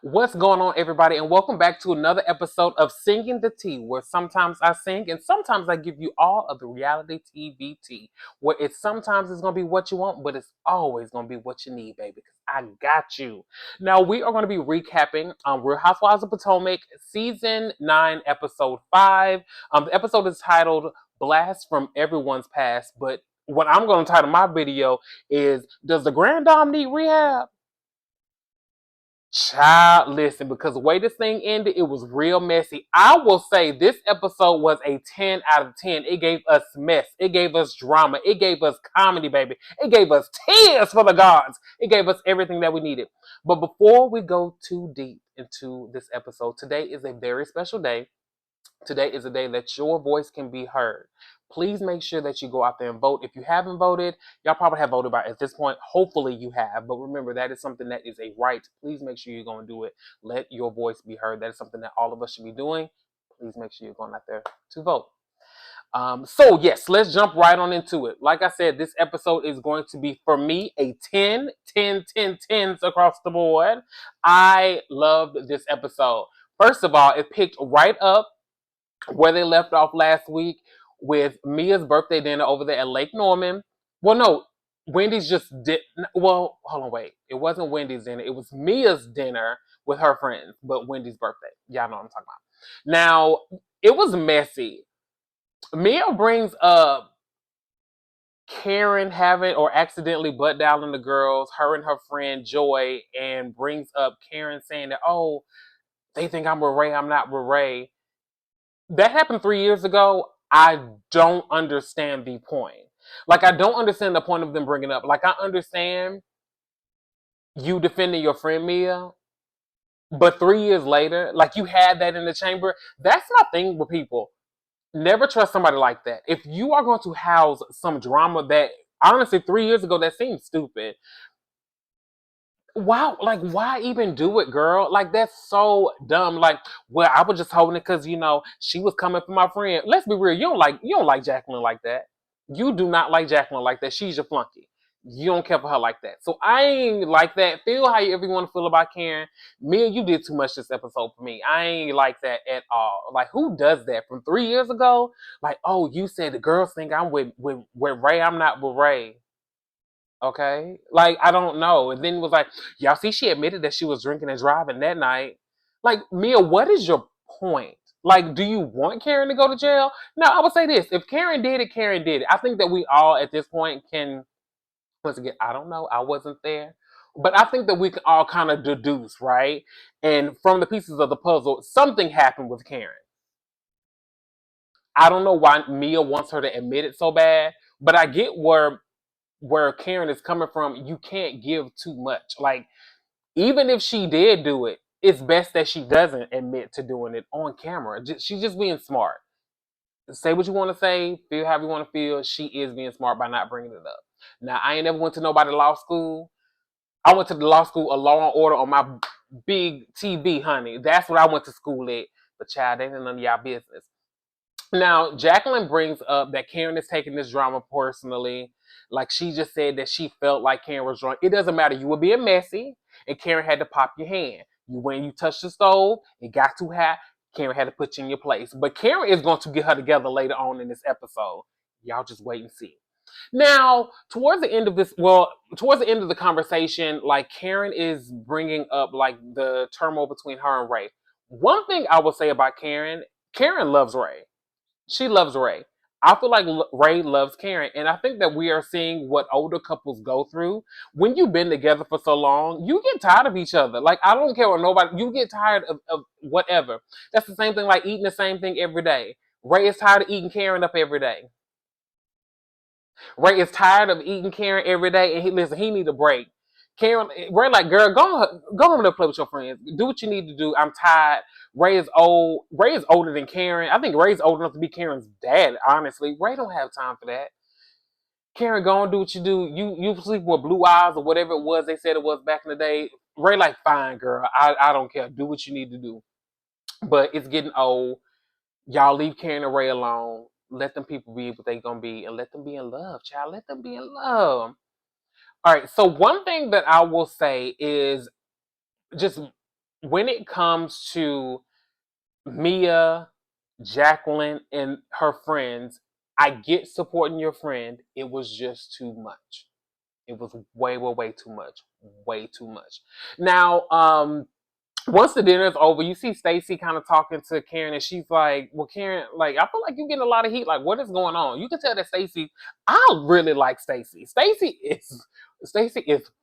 What's going on, everybody, and welcome back to another episode of Singing the Tea, where sometimes I sing and sometimes I give you all of the reality TV tea, where sometimes it's going to be what you want, but it's always going to be what you need, baby, because I got you. Now, we are going to be recapping Real Housewives of Potomac, Season 9, Episode 5. The episode is titled Blast from Everyone's Past, but what I'm going to title my video is, Does the Grand Dame Need Rehab? Child, listen, because the way this thing ended, it was real messy. I will say this episode was a 10 out of 10. It gave us mess. It gave us drama. It gave us comedy, baby. It gave us tears for the gods. It gave us everything that we needed. But before we go too deep into this episode, today is a very special day. Today is a day that your voice can be heard. Please make sure that you go out there and vote. If you haven't voted, y'all probably have voted by at this point. Hopefully you have. But remember, that is something that is a right. Please make sure you're going to do it. Let your voice be heard. That is something that all of us should be doing. Please make sure you're going out there to vote. So yes, let's jump right on into it. Like I said, this episode is going to be, for me, a 10, 10, 10, 10s across the board. I loved this episode. First of all, it picked right up where they left off last week with Mia's birthday dinner over there at Lake Norman. Well, no, Wendy's just did. Well, hold on, wait. It wasn't Wendy's dinner. It was Mia's dinner with her friends, but Wendy's birthday. Y'all know what I'm talking about. Now, it was messy. Mia brings up Karen having or accidentally butt dialing the girls, her and her friend Joy, and brings up Karen saying that, oh, they think I'm with Ray, I'm not with Ray. That happened 3 years ago. I don't understand the point. Like, I don't understand the point of them bringing up. Like, I understand you defending your friend Mia, but 3 years later, like, you had that in the chamber. That's my thing with people. Never trust somebody like that. If you are going to house some drama that, honestly, 3 years ago, that seems stupid. Wow, like, why even do it, girl? Like, that's so dumb. Like, well, I was just holding it because she was coming for my friend. Let's be real, you don't like Jacqueline like that. You do not like Jacqueline like that. She's your flunky. You don't care for her like that. So I ain't like that. Feel how you ever want to feel about Karen. Mia, you did too much this episode for me. I ain't like that at all. Like, who does that from 3 years ago? Like, oh, you said the girls think I'm with Ray. I'm not with Ray. Okay. Like, I don't know. And then it was like, y'all see, she admitted that she was drinking and driving that night. Like, Mia, what is your point? Like, do you want Karen to go to jail? No, I would say this. If Karen did it, Karen did it. I think that we all at this point can, once again, I don't know. I wasn't there. But I think that we can all kind of deduce, right? And from the pieces of the puzzle, something happened with Karen. I don't know why Mia wants her to admit it so bad, but I get where Karen is coming from. You can't give too much. Like, even if she did do it, it's best that she doesn't admit to doing it on camera. She's just being smart. Say what you want to say, feel how you want to feel. She is being smart by not bringing it up. Now, I ain't never went to nobody law school. I went to the law school, a Law and Order on my big TV, honey. That's what I went to school at. But child, that ain't none of y'all business. Now, Jacqueline brings up that Karen is taking this drama personally. Like, she just said that she felt like Karen was drunk. It doesn't matter. You were being messy, and Karen had to pop your hand. When you touched the stove, it got too hot. Karen had to put you in your place. But Karen is going to get her together later on in this episode. Y'all just wait and see. Now, towards the end of the conversation, like, Karen is bringing up like the turmoil between her and Ray. One thing I will say about Karen, Karen loves Ray. She loves Ray. I feel like Ray loves Karen. And I think that we are seeing what older couples go through. When you've been together for so long, you get tired of each other. Like, I don't care what nobody, you get tired of whatever. That's the same thing like eating the same thing every day. Ray is tired of eating Karen up every day. Ray is tired of eating Karen every day. And he need a break. Ray like, girl, go home and play with your friends. Do what you need to do. I'm tired. Ray is old. Ray is older than Karen. I think Ray's old enough to be Karen's dad, honestly. Ray don't have time for that. Karen, go and do what you do. You sleep with blue eyes or whatever it was they said it was back in the day. Ray like, fine, girl. I don't care. Do what you need to do. But it's getting old. Y'all leave Karen and Ray alone. Let them people be what they gonna be and let them be in love, child. Let them be in love. All right. So one thing that I will say is just when it comes to Mia, Jacqueline, and her friends, I get supporting your friend. It was just too much. It was way, way, way too much. Way too much. Now, once the dinner's over, you see Stacy kind of talking to Karen, and she's like, "Well, Karen, like, I feel like you're getting a lot of heat. Like, what is going on?" You can tell that Stacy. I really like Stacy. Stacy is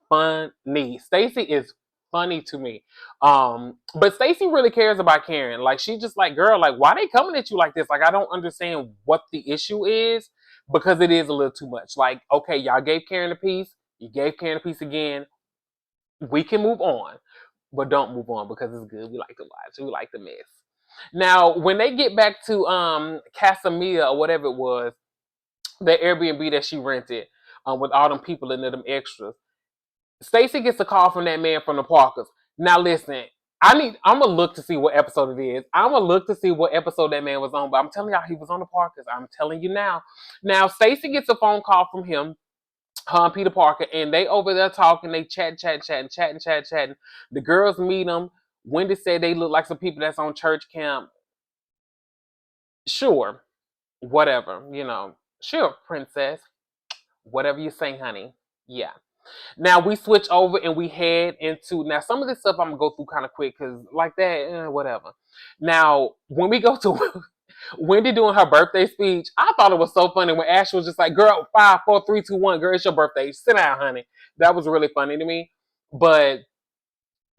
funny. Stacy is funny to me. But Stacy really cares about Karen. Like, she just like, girl, like, why they coming at you like this? Like, I don't understand what the issue is because it is a little too much. Like, okay, y'all gave Karen a piece. You gave Karen a piece again. We can move on, but don't move on because it's good. We like to watch. We like the mess. Now, when they get back to Casamia or whatever it was, the Airbnb that she rented, with all them people in there, them extras, Stacy gets a call from that man from the Parkers. Now, listen, I'm gonna look to see what episode it is. I'm gonna look to see what episode that man was on. But I'm telling y'all, he was on the Parkers. I'm telling you now. Now, Stacy gets a phone call from him, Peter Parker, and they over there talking. They chatting. The girls meet them. Wendy said they look like some people that's on church camp. Sure, whatever, Sure, princess. Whatever you say, honey. Yeah. Now we switch over and we head into now some of this stuff I'm gonna go through kind of quick because like that, whatever. Now when we go to Wendy doing her birthday speech, I thought it was so funny when Ashley was just like, "Girl, 5, 4, 3, 2, 1, girl, it's your birthday. Sit down, honey." That was really funny to me. But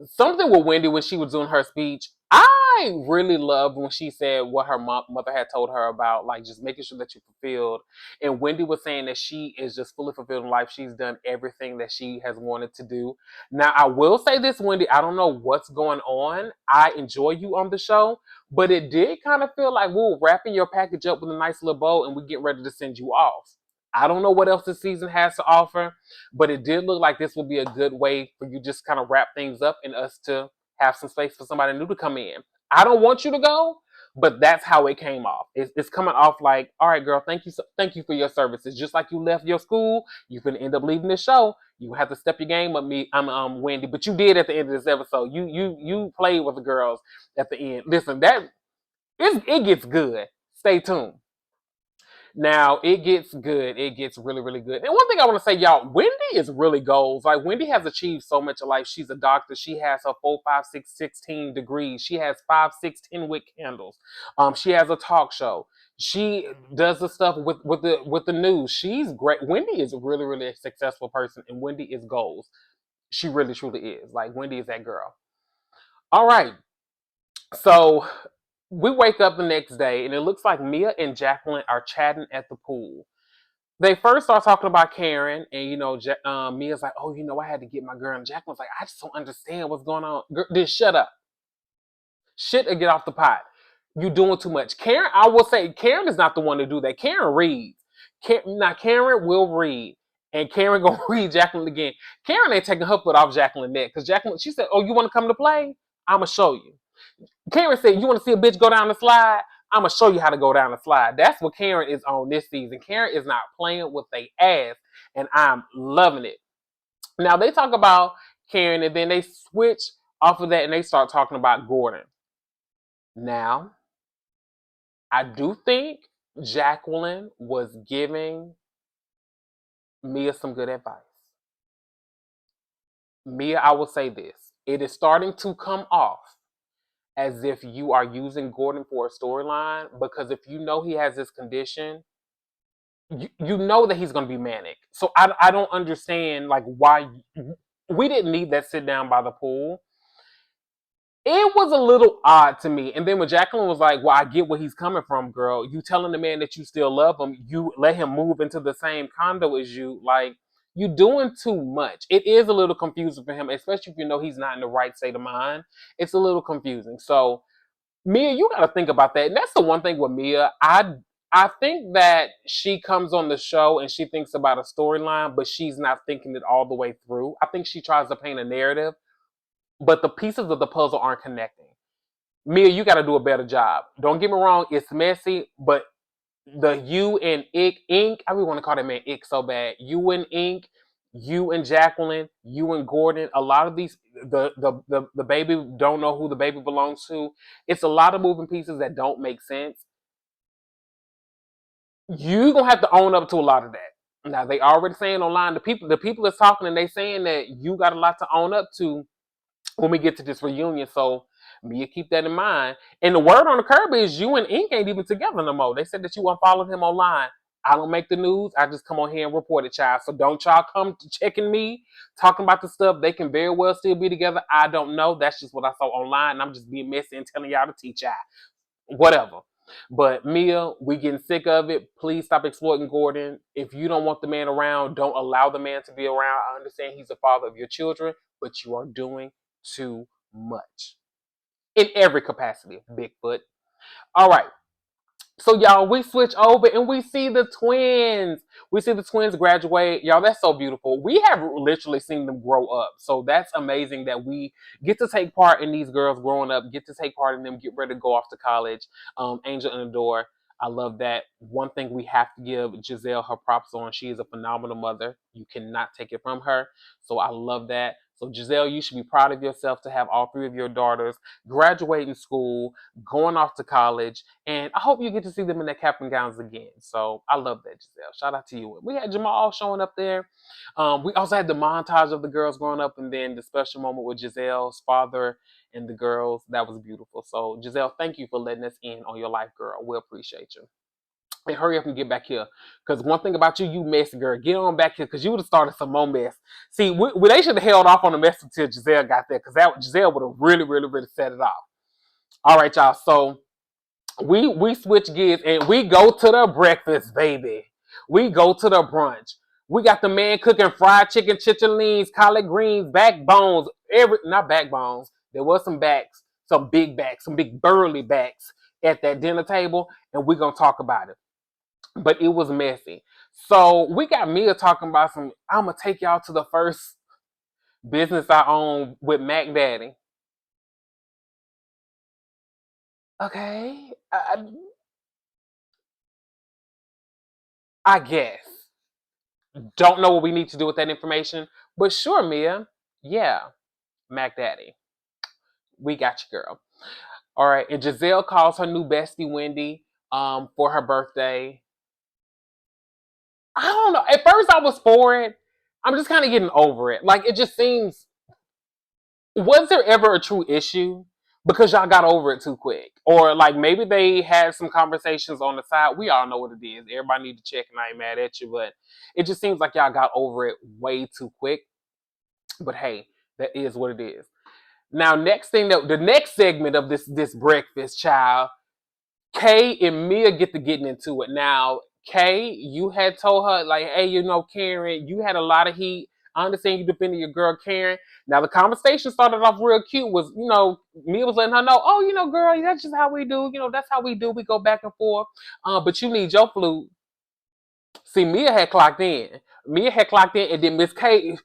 something with Wendy when she was doing her speech, I really loved when she said what her mother had told her about, like just making sure that you're fulfilled. And Wendy was saying that she is just fully fulfilled in life. She's done everything that she has wanted to do. Now, I will say this, Wendy, I don't know what's going on. I enjoy you on the show, but it did kind of feel like we were wrapping your package up with a nice little bow and we get ready to send you off. I don't know what else this season has to offer, but it did look like this would be a good way for you just kind of wrap things up and us to have some space for somebody new to come in. I don't want you to go, but that's how it came off. It's coming off like, all right, girl, thank you for your services. Just like you left your school, you can end up leaving the show. You have to step your game up, me. I'm Wendy, but you did at the end of this episode. You played with the girls at the end. Listen, it gets good. Stay tuned. Now it gets good. It gets really, really good. And one thing I want to say, y'all, Wendy is really goals. Like Wendy has achieved so much in life. She's a doctor. She has her 4, 5, 6, 16 degrees. She has 5, 6, 10 wick candles. She has a talk show. She does the stuff with the news. She's great. Wendy is a really, really a successful person, and Wendy is goals. She really, truly is. Like Wendy is that girl. All right. So we wake up the next day, and it looks like Mia and Jacqueline are chatting at the pool. They first start talking about Karen, and Mia's like, "Oh, I had to get my girl." And Jacqueline's like, "I just don't understand what's going on." Girl, just shut up, shit, and get off the pot. You doing too much. Karen, I will say, Karen is not the one to do that. Karen reads. Karen will read, and Karen gonna read Jacqueline again. Karen ain't taking her foot off Jacqueline's neck because Jacqueline, she said, "Oh, you want to come to play? I'ma show you." Karen said, "You want to see a bitch go down the slide? I'm gonna show you how to go down the slide." That's what Karen is on this season. Karen is not playing with they ass, and I'm loving it. Now they talk about Karen, and then they switch off of that, and they start talking about Gordon. Now, I do think Jacqueline was giving Mia some good advice. Mia, I will say this: it is starting to come off as if you are using Gordon for a storyline because if you know he has this condition, you know that he's going to be manic. So I don't understand like why we didn't need that sit down by the pool. It was a little odd to me. And then when Jacqueline was like, "Well, I get where he's coming from, girl. You telling the man that you still love him, you let him move into the same condo as you, like you doing too much." It is a little confusing for him, especially if you know he's not in the right state of mind. It's a little confusing. So Mia, you got to think about that. And that's the one thing with Mia. I think that she comes on the show and she thinks about a storyline, but she's not thinking it all the way through. I think she tries to paint a narrative, but the pieces of the puzzle aren't connecting. Mia, you got to do a better job. Don't get me wrong, it's messy, but the you and Ink, I really want to call that man Ick so bad. You and Ink, You and Jacqueline, you and Gordon, a lot of these, the baby don't know who the baby belongs to. It's a lot of moving pieces that don't make sense. You gonna have to own up to a lot of that. Now they already saying online, the people that's talking and they saying that you got a lot to own up to when we get to this reunion. So Mia, keep that in mind. And the word on the curb is you and Ink ain't even together no more. They said that you unfollowed him online. I don't make the news. I just come on here and report it, child. So don't y'all come checking me, talking about the stuff. They can very well still be together. I don't know. That's just what I saw online. And I'm just being messy and telling y'all to teach y'all. Whatever. But Mia, we getting sick of it. Please stop exploiting Gordon. If you don't want the man around, don't allow the man to be around. I understand he's the father of your children, but you are doing too much in every capacity, Bigfoot. All right. So y'all, we switch over and we see the twins. We see the twins graduate. Y'all, that's so beautiful. We have literally seen them grow up. So that's amazing that we get to take part in these girls growing up, get to take part in them, get ready to go off to college. Angel and Adore, I love that. One thing we have to give Giselle her props on. She is a phenomenal mother. You cannot take it from her. So I love that. So Giselle, you should be proud of yourself to have all three of your daughters graduating school, going off to college, and I hope you get to see them in their cap and gowns again. So I love that, Giselle. Shout out to you. We had Jamal showing up there. We also had the montage of the girls growing up, and then the special moment with Giselle's father and the girls. That was beautiful. So Giselle, thank you for letting us in on your life, girl. We appreciate you. And hurry up and get back here. Because one thing about you, you messy, girl. Get on back here because you would have started some more mess. See, they should have held off on the mess until Giselle got there because Giselle would have really, really, really set it off. All right, y'all. So we switch gears and we go to the breakfast, baby. We go to the brunch. We got the man cooking fried chicken, chicholines, collard greens, backbones, not backbones. There was some backs, some big burly backs at that dinner table, and we're gonna talk about it. But it was messy. So we got Mia talking about some. I'm gonna take y'all to the first business I own with Mac Daddy. Okay, I guess. Don't know what we need to do with that information, but sure, Mia. Yeah, Mac Daddy. We got you, girl. All right, and Giselle calls her new bestie Wendy for her birthday. I don't know. At first, I was for it. I'm just kind of getting over it. Like it just seems. Was there ever a true issue? Because y'all got over it too quick, or like maybe they had some conversations on the side. We all know what it is. Everybody need to check, and I ain't mad at you, but it just seems like y'all got over it way too quick. But hey, that is what it is. Now, the next segment of this breakfast, child, Kay and Mia get to getting into it. Now, Kay, you had told her like, hey, Karen, you had a lot of heat. I understand you defending your girl Karen. Now the conversation started off real cute. Was Mia was letting her know, oh, girl, that's just how we do. That's how we do. We go back and forth. But you need your flute. See, Mia had clocked in. And then Miss Kay,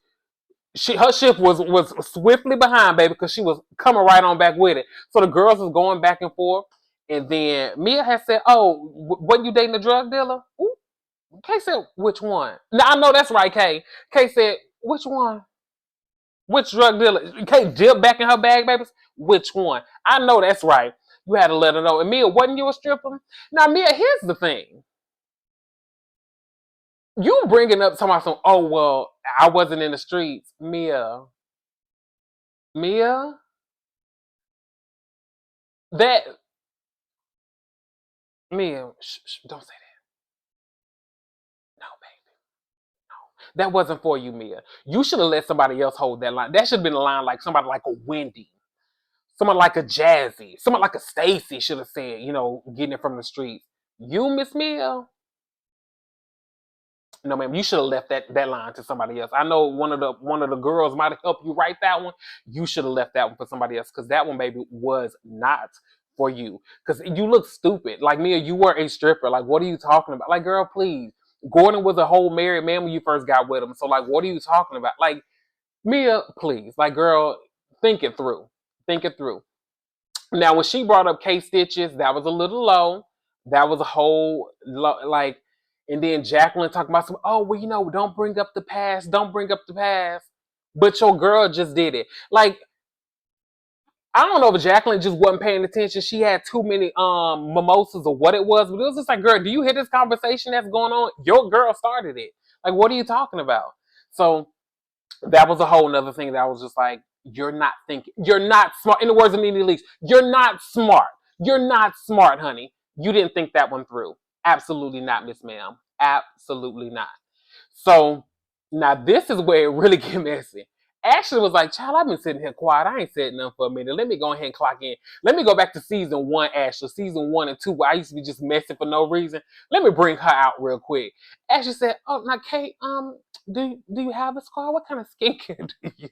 her shift was swiftly behind, baby, because she was coming right on back with it. So the girls was going back and forth, and then Mia had said, "Oh, wasn't you dating a drug dealer?" Ooh. Kay said, "Which one?" Now I know that's right, Kay. Kay said, "Which one? Which drug dealer?" Kay dipped back in her bag, babies. Which one? I know that's right. You had to let her know. And Mia, wasn't you a stripper? Now, Mia, here's the thing. You bringing up talking about some, oh, well, I wasn't in the streets. Mia, that, Mia, don't say that. No, baby. That wasn't for you, Mia. You should have let somebody else hold that line. That should have been a line like somebody like a Wendy, someone like a Jazzy, someone like a Stacy should have said, getting it from the streets. You, Miss Mia, no, ma'am. You should have left that line to somebody else. I know one of the girls might have helped you write that one. You should have left that one for somebody else because that one, baby, was not for you. Because you look stupid. Like Mia, you were a stripper. Like, what are you talking about? Like, girl, please. Gordon was a whole married man when you first got with him. So, like, what are you talking about? Like, Mia, please. Like, girl, think it through. Think it through. Now, when she brought up K Stitches, that was a little low. That was a whole like And then Jacqueline talking about some, oh, well, don't bring up the past. Don't bring up the past. But your girl just did it. Like, I don't know if Jacqueline just wasn't paying attention. She had too many mimosas or what it was. But it was just like, girl, do you hear this conversation that's going on? Your girl started it. Like, what are you talking about? So that was a whole nother thing that I was just like, you're not thinking. You're not smart. In the words of Nene Leakes, you're not smart. You're not smart, honey. You didn't think that one through. Absolutely not, Miss Ma'am. Absolutely not. So now this is where it really get messy. Ashley was like, child, I've been sitting here quiet. I ain't said nothing for a minute. Let me go ahead and clock in. Let me go back to season 1, Ashley. Season 1 and 2, where I used to be just messing for no reason. Let me bring her out real quick. Ashley said, oh, now, Kate, do you have a scar? What kind of skincare do you?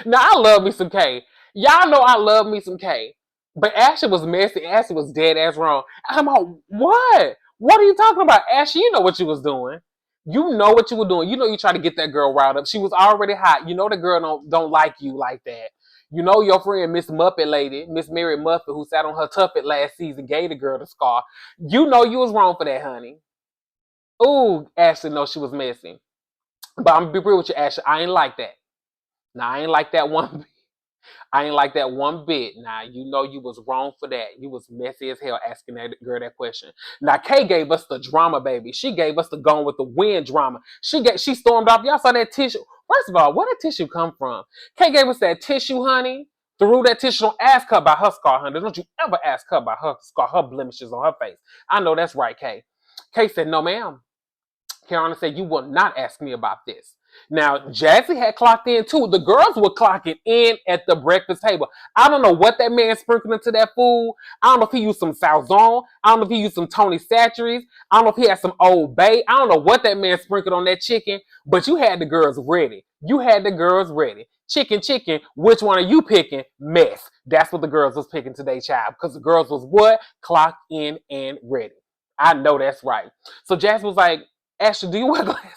Now, I love me some K. Y'all know I love me some K. But Ashley was messy. Ashley was dead ass wrong. I'm like, what? What are you talking about? Ashley, you know what you was doing. You know what you were doing. You know you tried to get that girl riled up. She was already hot. You know the girl don't like you like that. You know your friend Miss Muppet lady, Miss Mary Muppet, who sat on her tuffet last season, gave the girl the scar. You know you was wrong for that, honey. Ooh, Ashley knows she was messy. But I'm gonna be real with you, Ashley. I ain't like that. Now I ain't like that one. I ain't like that one bit. Now you know you was wrong for that. You was messy as hell asking that girl that question. Now Kay gave us the drama, baby. She gave us the gone with the wind drama. She stormed off. Y'all saw that tissue. First of all, where did tissue come from? Kay gave us that tissue, honey. Threw that tissue. Don't ask her about her scar, honey. Don't you ever ask her about her scar, her blemishes on her face. I know that's right, Kay. Kay said, no, ma'am. Karen said, you will not ask me about this. Now, Jazzy had clocked in too. The girls were clocking in at the breakfast table. I don't know what that man sprinkled into that food. I don't know if he used some Salzone. I don't know if he used some Tony Satcheries. I don't know if he had some Old Bay. I don't know what that man sprinkled on that chicken, but you had the girls ready. You had the girls ready. Chicken, chicken. Which one are you picking? Mess. That's what the girls was picking today, child. Because the girls was what? Clocked in and ready. I know that's right. So Jazz was like, Ashley, do you wear glasses?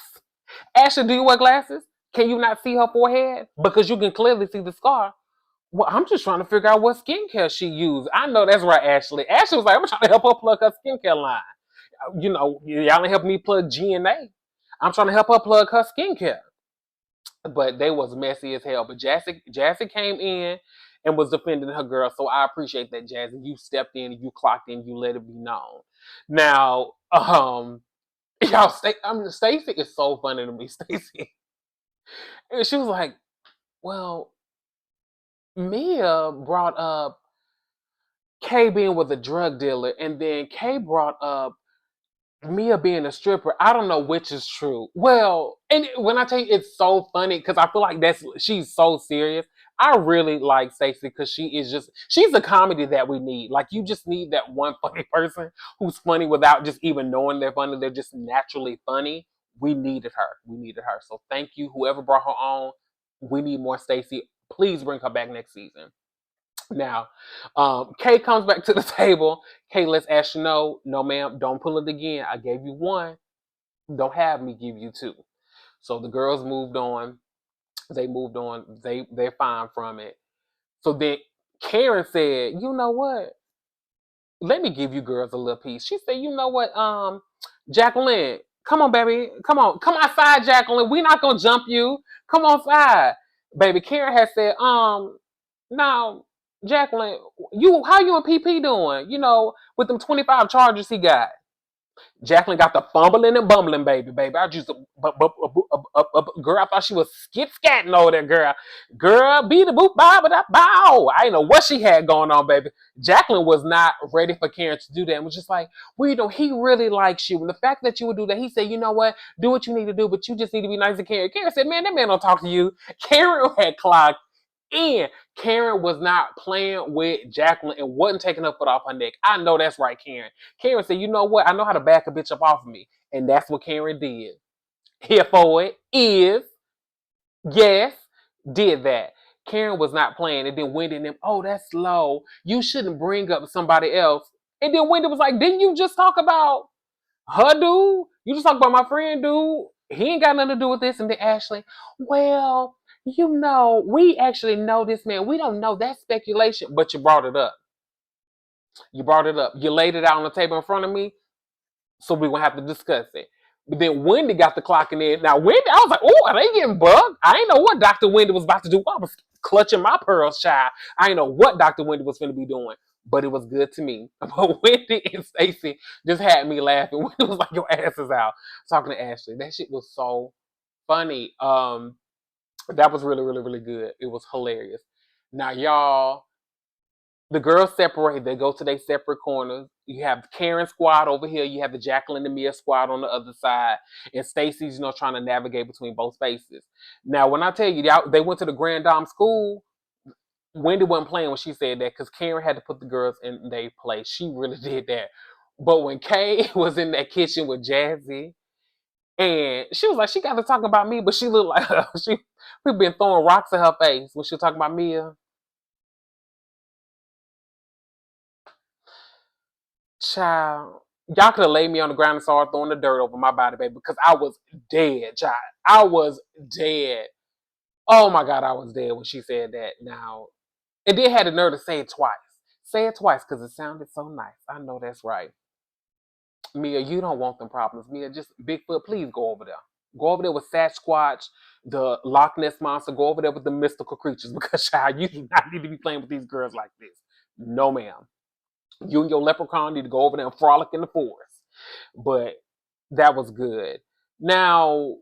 Ashley, do you wear glasses? Can you not see her forehead? Because you can clearly see the scar. Well, I'm just trying to figure out what skincare she used. I know that's right, Ashley. Ashley was like, I'm trying to help her plug her skincare line. Y'all ain't helping me plug GNA. I'm trying to help her plug her skincare. But they was messy as hell. But Jassy came in and was defending her girl. So I appreciate that, Jazzy. You stepped in, you clocked in, you let it be known. Now, y'all, Stacey is so funny to me. Stacey, and she was like, "Well, Mia brought up Kay being with a drug dealer, and then Kay brought up Mia being a stripper. I don't know which is true." Well, and when I tell you, it's so funny because I feel like she's so serious. I really like Stacey because she's the comedy that we need. Like you just need that one funny person who's funny without just even knowing they're funny. They're just naturally funny. We needed her. We needed her. So thank you, whoever brought her on. We need more Stacey. Please bring her back next season. Now, Kay comes back to the table. Kay lets Ashley know, no, ma'am, don't pull it again. I gave you one. Don't have me give you two. So the girls moved on. They moved on. They're fine from it. So then Karen said, you know what? Let me give you girls a little piece. She said, you know what, Jacqueline, come on, baby. Come on. Come outside, Jacqueline. We're not gonna jump you. Come on outside. Baby, Karen has said, now, Jacqueline, how you and PP doing? With them 25 charges he got. Jacqueline got the fumbling and bumbling, baby. I just, girl, I thought she was scatting over there, girl. Girl, be the boop, bow. I didn't know what she had going on, baby. Jacqueline was not ready for Karen to do that and was just like, well, he really likes you. And the fact that you would do that, he said, you know what? Do what you need to do, but you just need to be nice to Karen. Karen said, man, that man don't talk to you. Karen had clocked in. Karen was not playing with Jacqueline and wasn't taking her foot off her neck. I know that's right, Karen. Karen said, you know what? I know how to back a bitch up off of me. And that's what Karen did. Here for it is, yes, did that. Karen was not playing. And then Wendy and them, oh, that's low. You shouldn't bring up somebody else. And then Wendy was like, didn't you just talk about her dude? You just talk about my friend dude? He ain't got nothing to do with this. And then Ashley, well, we actually know this man. We don't know. That's speculation. But you brought it up. You brought it up. You laid it out on the table in front of me. So we're gonna have to discuss it. But then Wendy got the clocking in. Now Wendy, I was like, oh, are they getting bugged? I ain't know what Dr. Wendy was about to do. I was clutching my pearls, child. I ain't know what Dr. Wendy was gonna be doing. But it was good to me. But Wendy and Stacey just had me laughing. Wendy was like, your ass is out. Talking to Ashley. That shit was so funny. That was really, really, really good. It was hilarious. Now, y'all, the girls separate. They go to their separate corners. You have the Karen squad over here. You have the Jacqueline and Mia squad on the other side. And Stacey's, trying to navigate between both spaces. Now, when I tell you, they went to the Grand Dame school, Wendy wasn't playing when she said that because Karen had to put the girls in their place. She really did that. But when Kay was in that kitchen with Jazzy, and she was like, she got to talk about me, but she looked like we've been throwing rocks in her face when she was talking about Mia. Child, y'all could have laid me on the ground and started throwing the dirt over my body, baby, because I was dead, child. I was dead. Oh my God, I was dead when she said that. Now, it did have the nerve to say it twice. Say it twice because it sounded so nice. I know that's right. Mia, you don't want them problems. Mia, just Bigfoot, please go over there. Go over there with Sasquatch, the Loch Ness Monster. Go over there with the mystical creatures because, child, you do not need to be playing with these girls like this. No, ma'am. You and your leprechaun need to go over there and frolic in the forest. But that was good. Now,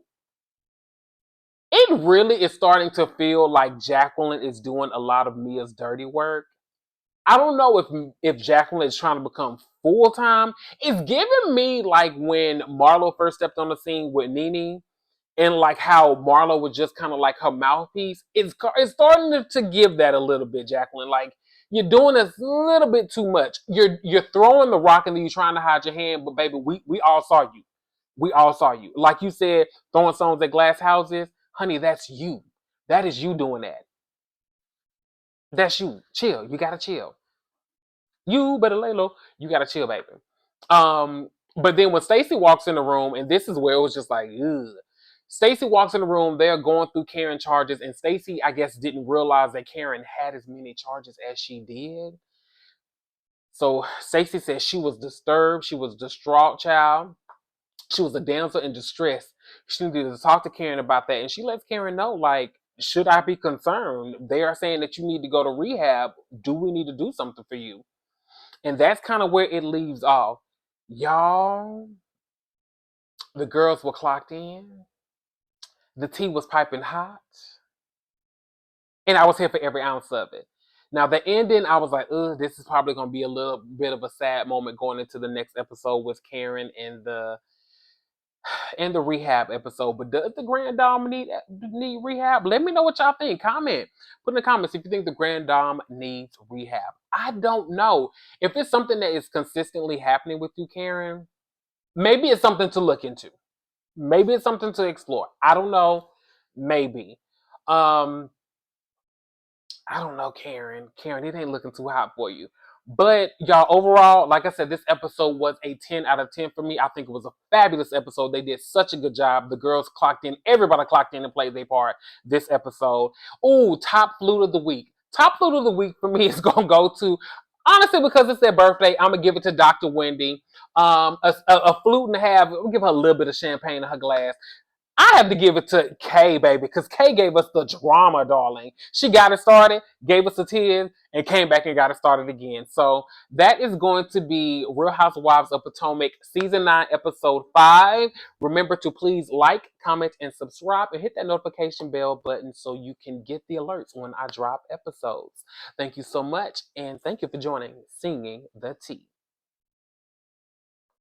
it really is starting to feel like Jacqueline is doing a lot of Mia's dirty work. I don't know if Jacqueline is trying to become full time. It's giving me like when Marlo first stepped on the scene with Nene, and like how Marlo was just kind of like her mouthpiece. It's starting to give that a little bit, Jacqueline. Like you're doing this a little bit too much. You're throwing the rock and then you're trying to hide your hand, but baby, we all saw you. We all saw you. Like you said, throwing stones at glass houses, honey. That's you. That is you doing that. That's you. Chill. You gotta chill. You better lay low. You gotta chill, baby. But then when Stacey walks in the room, and this is where it was just like, ugh. Stacey walks in the room, they're going through Karen charges, and Stacey, I guess, didn't realize that Karen had as many charges as she did. So Stacey said she was disturbed, she was distraught, child. She was a damsel in distress. She needed to talk to Karen about that, and she lets Karen know, like, should I be concerned? They are saying that you need to go to rehab. Do we need to do something for you? And that's kind of where it leaves off. Y'all, the girls were clocked in. The tea was piping hot. And I was here for every ounce of it. Now, the ending, I was like, ugh, this is probably going to be a little bit of a sad moment going into the next episode with Karen and the rehab episode. But does the Grand Dame need rehab? Let me know what y'all think. Comment. Put in the comments if you think the Grand Dame needs rehab. I don't know. If it's something that is consistently happening with you, Karen, maybe it's something to look into. Maybe it's something to explore. I don't know. Maybe. Um, I don't know, Karen. Karen, it ain't looking too hot for you. But y'all, overall, like I said, this episode was a 10 out of 10 for me. I think it was a fabulous episode. They did such a good job. The girls clocked in. Everybody clocked in and played their part this episode. Ooh, top flute of the week. Top flute of the week for me is going to go to, honestly, because it's their birthday, I'm going to give it to Dr. Wendy. A flute and a half. We'll give her a little bit of champagne in her glass. I have to give it to Kay, baby, because Kay gave us the drama, darling. She got it started, gave us the tears, and came back and got it started again. So that is going to be Real Housewives of Potomac, Season 9, Episode 5. Remember to please like, comment, and subscribe, and hit that notification bell button so you can get the alerts when I drop episodes. Thank you so much, and thank you for joining Singing the Tea.